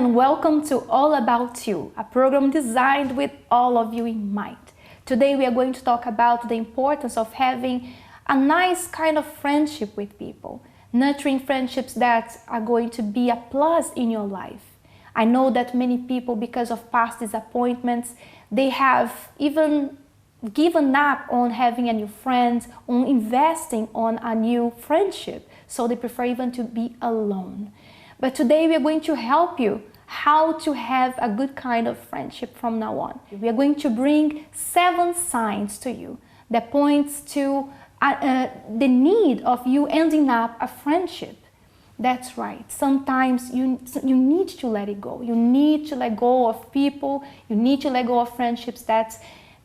and welcome to All About You, a program designed with all of you in mind. Today we are going to talk about the importance of having a nice kind of friendship with people, nurturing friendships that are going to be a plus in your life. I know that many people, because of past disappointments, they have even given up on having a new friend, on investing on a new friendship, so they prefer even to be alone. But today we are going to help you how to have a good kind of friendship from now on. We are going to bring 7 signs to you that points to the need of you ending up a friendship. That's right. Sometimes you need to let it go. You need to let go of people. You need to let go of friendships that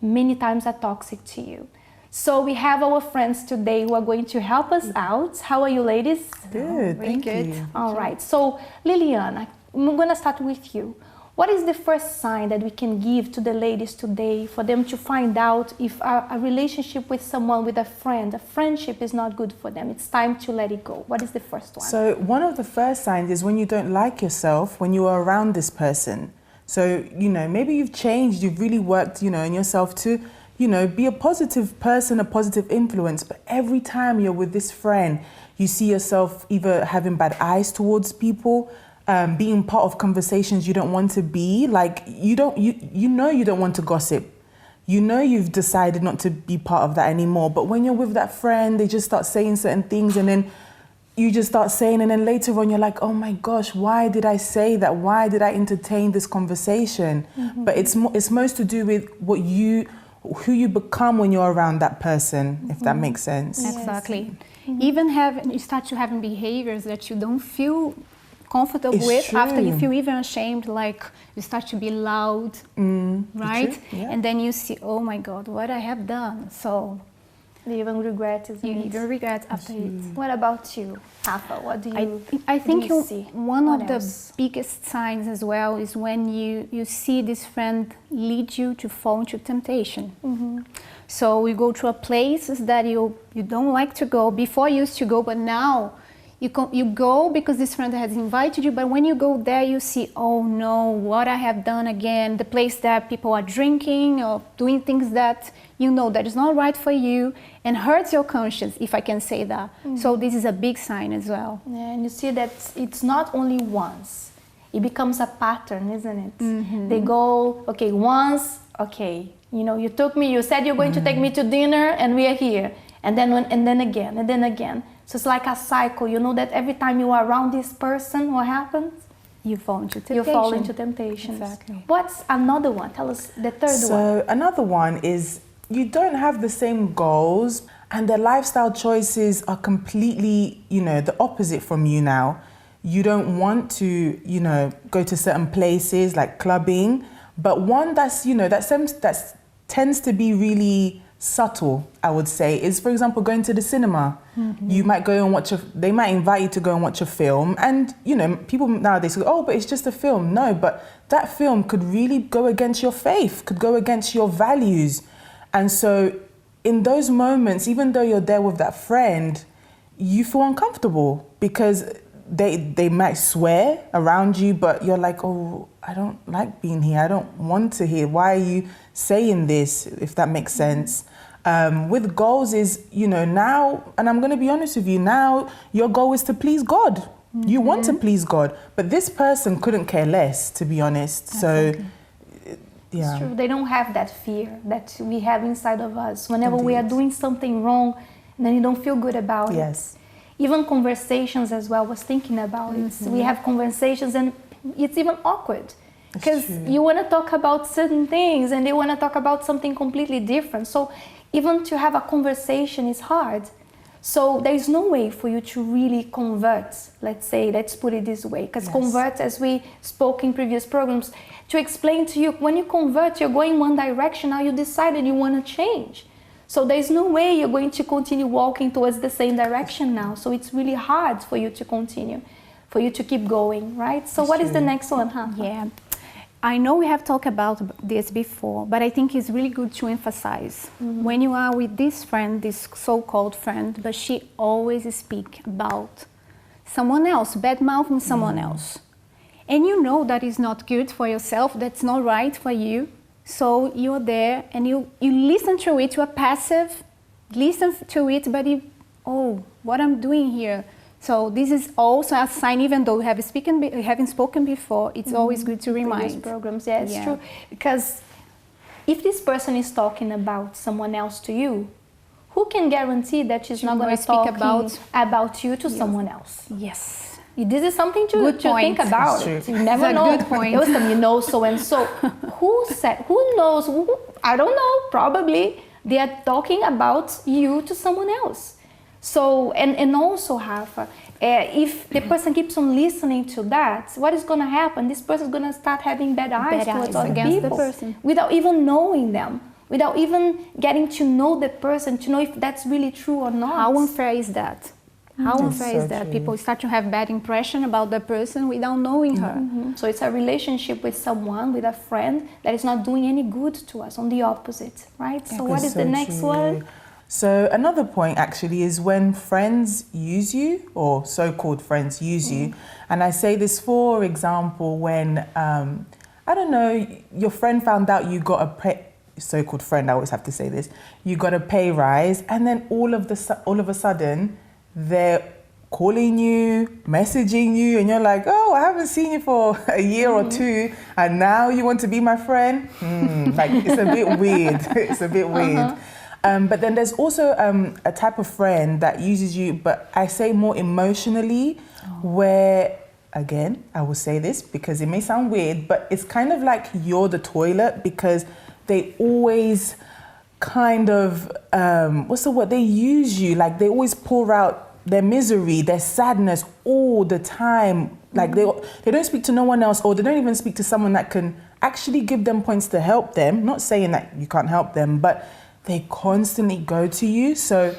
many times are toxic to you. So we have our friends today who are going to help us out. How are you, ladies? Good, thank you. All right. So Liliana, I'm going to start with you. What is the first sign that we can give to the ladies today for them to find out if a relationship with someone, with a friendship is not good for them? It's time to let it go. What is the first one? So one of the first signs is when you don't like yourself when you are around this person. So, maybe you've changed, you've really worked, in yourself to, be a positive person, a positive influence. But every time you're with this friend, you see yourself either having bad eyes towards people, being part of conversations you don't want to be. Like you don't want to gossip. You've decided not to be part of that anymore. But when you're with that friend, they just start saying certain things, and then you just start saying, and then later on you're like, oh my gosh, why did I say that? Why did I entertain this conversation? Mm-hmm. But it's most to do with who you become when you're around that person, if that makes sense. Exactly. Mm-hmm. Even you start to having behaviors that you don't feel comfortable with. True. After you feel even ashamed, like you start to be loud, right? Yeah. And then you see, oh my God, what I have done. So you even regret it. You even regret after it. What about you, Rafa? What do you I think see? One of the biggest signs as well is when you see this friend lead you to fall into temptation. Mm-hmm. So you go to places that you don't like to go. Before you used to go, but now you go because this friend has invited you, but when you go there, you see, oh no, what I have done again, the place that people are drinking or doing things that that is not right for you and hurts your conscience, if I can say that. Mm-hmm. So this is a big sign as well. Yeah, and you see that it's not only once. It becomes a pattern, isn't it? Mm-hmm. They go, okay, once, okay, you said you're going to take me to dinner and we are here. And then again. So it's like a cycle. You know that every time you are around this person, what happens? You fall into temptation. You fall into temptation. Exactly. What's another one? Tell us the third one. So another one is you don't have the same goals and their lifestyle choices are completely, the opposite from you now. You don't want to, go to certain places like clubbing, but one that's, that tends to be really subtle, I would say, is, for example, going to the cinema. Mm-hmm. You might go and they might invite you to go and watch a film, and people nowadays go, oh, but it's just a film. No, but that film could really go against your faith, could go against your values. And so in those moments, even though you're there with that friend, you feel uncomfortable because they might swear around you, but you're like, oh, I don't like being here. I don't want to hear. Why are you saying this, if that makes sense? With goals is, now, and I'm going to be honest with you, now your goal is to please God. Mm-hmm. You want to please God, but this person couldn't care less, to be honest. Exactly. So, yeah. It's true. They don't have that fear that we have inside of us. Whenever we are doing something wrong, and then you don't feel good about it. Even conversations as well, I was thinking about it. We have conversations and it's even awkward because you want to talk about certain things and they want to talk about something completely different. So even to have a conversation is hard. So there is no way for you to really convert, let's put it this way. Because convert, as we spoke in previous programs, to explain to you, when you convert, you're going one direction, now you decided you want to change. So there's no way you're going to continue walking towards the same direction now. So it's really hard for you to continue, for you to keep going, right? So what is the next one, huh? Yeah. I know we have talked about this before, but I think it's really good to emphasize. Mm-hmm. When you are with this friend, this so-called friend, but she always speaks about someone else, bad-mouthing someone else. and you know that is not good for yourself, that's not right for you. So you're there and you listen to it, you are passive, listen to it, but what I'm doing here. So this is also a sign, even though we haven't spoken before, it's always good to remind. These programs, yeah, it's true. Because if this person is talking about someone else to you, who can guarantee that she's not going to talk about you to someone else? Yes. This is something to think about. You never know. Good point. You know so and so. Who knows? I don't know. Probably they are talking about you to someone else. So, and also, Rafa, if the person keeps on listening to that, what is going to happen? This person is going to start having bad eyes towards other people, the person, without even knowing them, without even getting to know the person, to know if that's really true or not. How unfair is that? How unfair is that? True. People start to have bad impression about the person without knowing her. So it's a relationship with someone, with a friend, that is not doing any good to us, on the opposite, right? So what is the next one? So another point actually is when friends use you, or so-called friends use you. And I say this, for example, when, I don't know, your friend found out you got so-called friend, I always have to say this, you got a pay rise, and then all of a sudden, they're calling you, messaging you, and you're like, oh, I haven't seen you for a year or two, and now you want to be my friend? Like, it's a bit weird. It's a bit weird. But then there's also a type of friend that uses you, but I say more emotionally, where, again, I will say this because it may sound weird, but it's kind of like you're the toilet, because they always kind of, what's the word? They use you, like they always pour out their misery, their sadness all the time. Like they don't speak to no one else, or they don't even speak to someone that can actually give them points to help them. Not saying that you can't help them, but they constantly go to you. So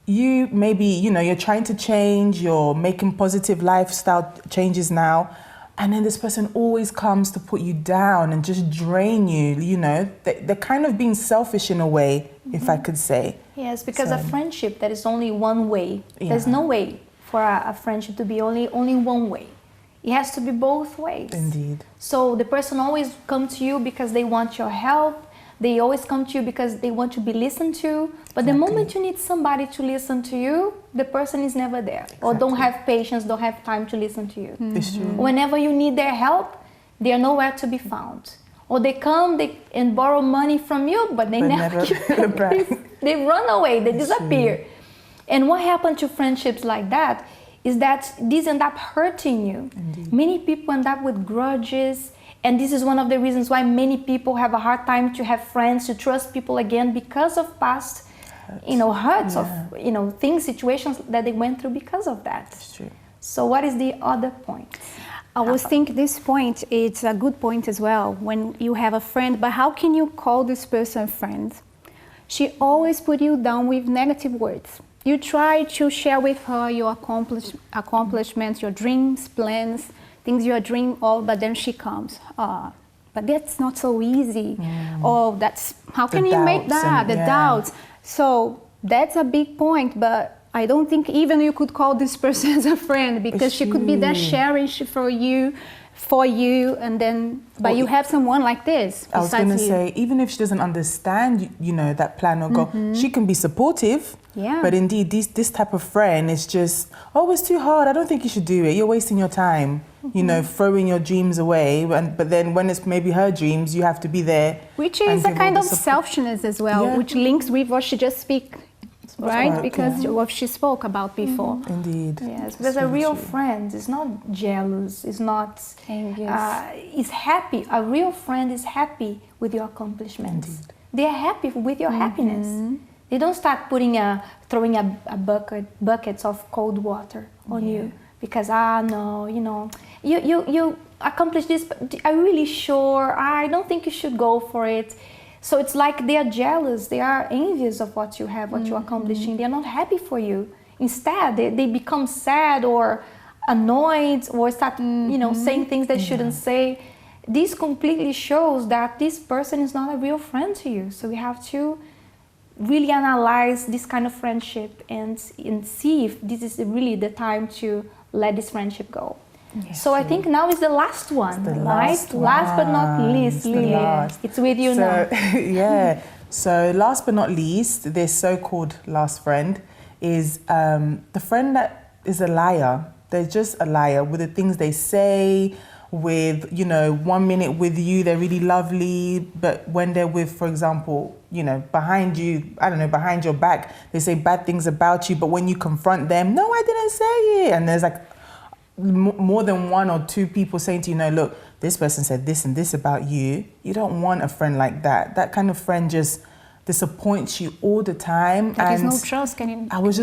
you maybe, you're trying to change, you're making positive lifestyle changes now, and then this person always comes to put you down and just drain you, They're kind of being selfish in a way, if I could say. Yes, because a friendship, there is only one way. Yeah. There's no way for a friendship to be only one way. It has to be both ways. Indeed. So the person always comes to you because they want your help. They always come to you because they want to be listened to. But the moment you need somebody to listen to you, the person is never there. Or don't have patience, don't have time to listen to you. It's true. Whenever you need their help, they are nowhere to be found. Or they come and borrow money from you, but they never give it back. They run away, they disappear. And what happened to friendships like that is that these end up hurting you. Indeed. Many people end up with grudges. And this is one of the reasons why many people have a hard time to have friends, to trust people again, because of past, hurts of, things, situations that they went through because of that. That's true. So what is the other point? I was thinking this point, it's a good point as well, when you have a friend, but how can you call this person a friend? She always put you down with negative words. You try to share with her your accomplishments, your dreams, plans, things you are dreaming of, but then she comes, but that's not so easy. Oh, how can you make that? The doubts. So that's a big point, but I don't think even you could call this person as a friend, because she could be there sharing for you, and then, but you have someone like this. I was going to say, even if she doesn't understand, that plan or goal, she can be supportive. Yeah. But indeed, this type of friend is just, it's too hard. I don't think you should do it. You're wasting your time. Throwing your dreams away. But then when it's maybe her dreams, you have to be there. Which is a kind of selfishness as well, which links with what she just spoke. Right? Because what she spoke about before. Indeed. Yes, because a real friend is not jealous, is not is happy. A real friend is happy with your accomplishments. Indeed. They are happy with your happiness. They don't start throwing buckets of cold water on you because no, you accomplished this, but are you really sure? I don't think you should go for it. So it's like they are jealous, they are envious of what you have, what you're accomplishing. They are not happy for you. Instead, they become sad or annoyed or start, saying things they shouldn't say. This completely shows that this person is not a real friend to you. So we have to really analyze this kind of friendship and see if this is really the time to let this friendship go. So I think now is the last one, The right? Last but not least, Lily. It's with you now. Yeah. So last but not least, this so-called last friend is the friend that is a liar. They're just a liar with the things they say, with, 1 minute with you, they're really lovely, but when they're with, for example, behind you, I don't know, behind your back, they say bad things about you, but when you confront them, no, I didn't say it. And there's like more than 1 or 2 people saying to you, no, look, this person said this and this about you. You don't want a friend like that. That kind of friend just disappoints you all the time. There's no trust. I was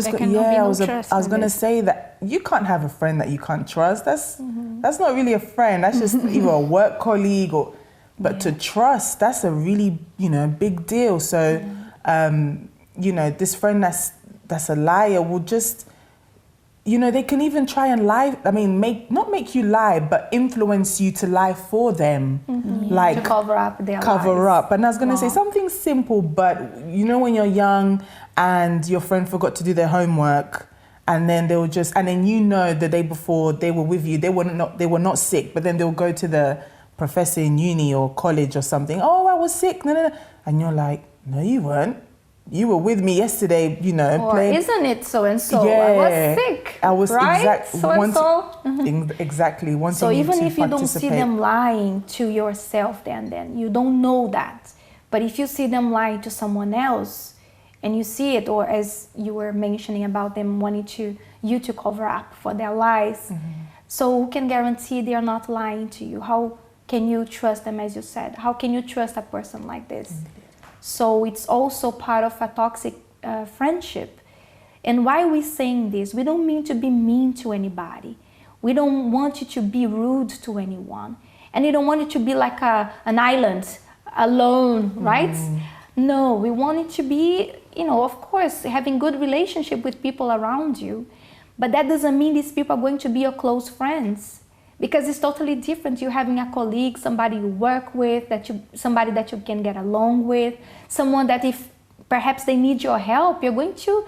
going to say that you can't have a friend that you can't trust. That's not really a friend. That's just either a work colleague but to trust, that's a really, big deal. So, this friend that's a liar will just, they can even try and lie. I mean, not make you lie, but influence you to lie for them. Like to cover up their cover lies. up. And I was going to say something simple, but when you're young and your friend forgot to do their homework, and then they'll just, and then the day before they were with you, they were not sick, but then they'll go to the professor in uni or college or something. Oh, I was sick. No. And you're like, no, you weren't. You were with me yesterday, Or playing. Isn't it so and so? Yeah, I was sick. I was right? So and so. Exactly. So even if you don't see them lying to yourself, then you don't know that. But if you see them lying to someone else, and you see it, or as you were mentioning about them wanting you to cover up for their lies, so who can guarantee they are not lying to you? How can you trust them, as you said? How can you trust a person like this? So it's also part of a toxic friendship. And why are we saying this? We don't mean to be mean to anybody. We don't want you to be rude to anyone. And we don't want you to be like an island, alone, right? No, we want it to be, of course, having good relationship with people around you. But that doesn't mean these people are going to be your close friends. Because it's totally different. You having a colleague, somebody you work with, somebody that you can get along with, someone that if perhaps they need your help, you're going to,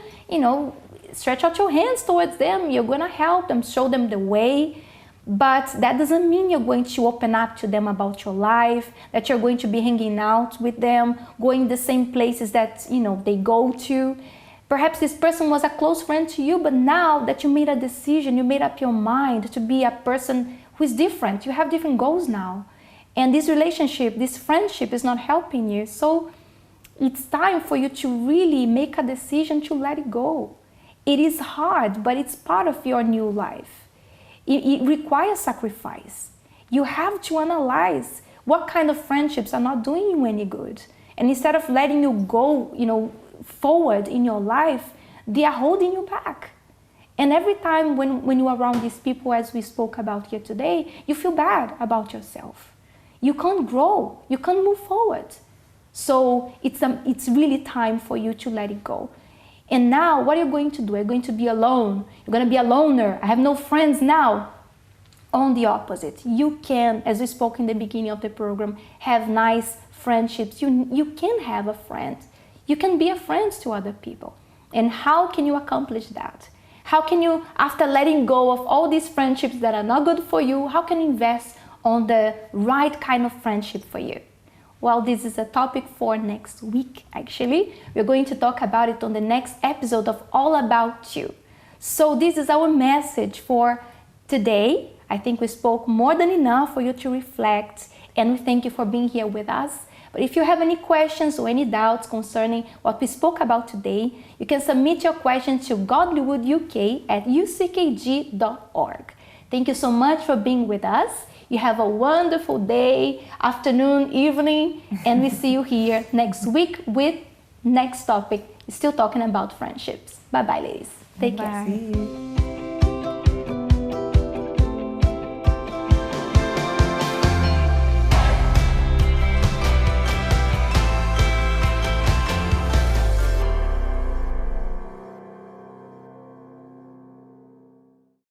stretch out your hands towards them. You're going to help them, show them the way. But that doesn't mean you're going to open up to them about your life, that you're going to be hanging out with them, going the same places that, they go to. Perhaps this person was a close friend to you, but now that you made a decision, you made up your mind to be a person who is different. You have different goals now. And this relationship, this friendship is not helping you. So it's time for you to really make a decision to let it go. It is hard, but it's part of your new life. It requires sacrifice. You have to analyze what kind of friendships are not doing you any good. And instead of letting you go, forward in your life, they are holding you back. And every time when you're around these people, as we spoke about here today, you feel bad about yourself. You can't grow. You can't move forward. So it's really time for you to let it go. And now, what are you going to do? You're going to be alone. You're going to be a loner. I have no friends now. On the opposite, you can, as we spoke in the beginning of the program, have nice friendships. You can have a friend. You can be a friend to other people. And how can you accomplish that? How can you, after letting go of all these friendships that are not good for you, how can you invest on the right kind of friendship for you? Well, this is a topic for next week, actually. We're going to talk about it on the next episode of All About You. So this is our message for today. I think we spoke more than enough for you to reflect, and we thank you for being here with us. But if you have any questions or any doubts concerning what we spoke about today, you can submit your questions to godlywooduk@uckg.org. Thank you so much for being with us. You have a wonderful day, afternoon, evening, and we see you here next week with next topic, still talking about friendships. Bye-bye, ladies. Take care. See you.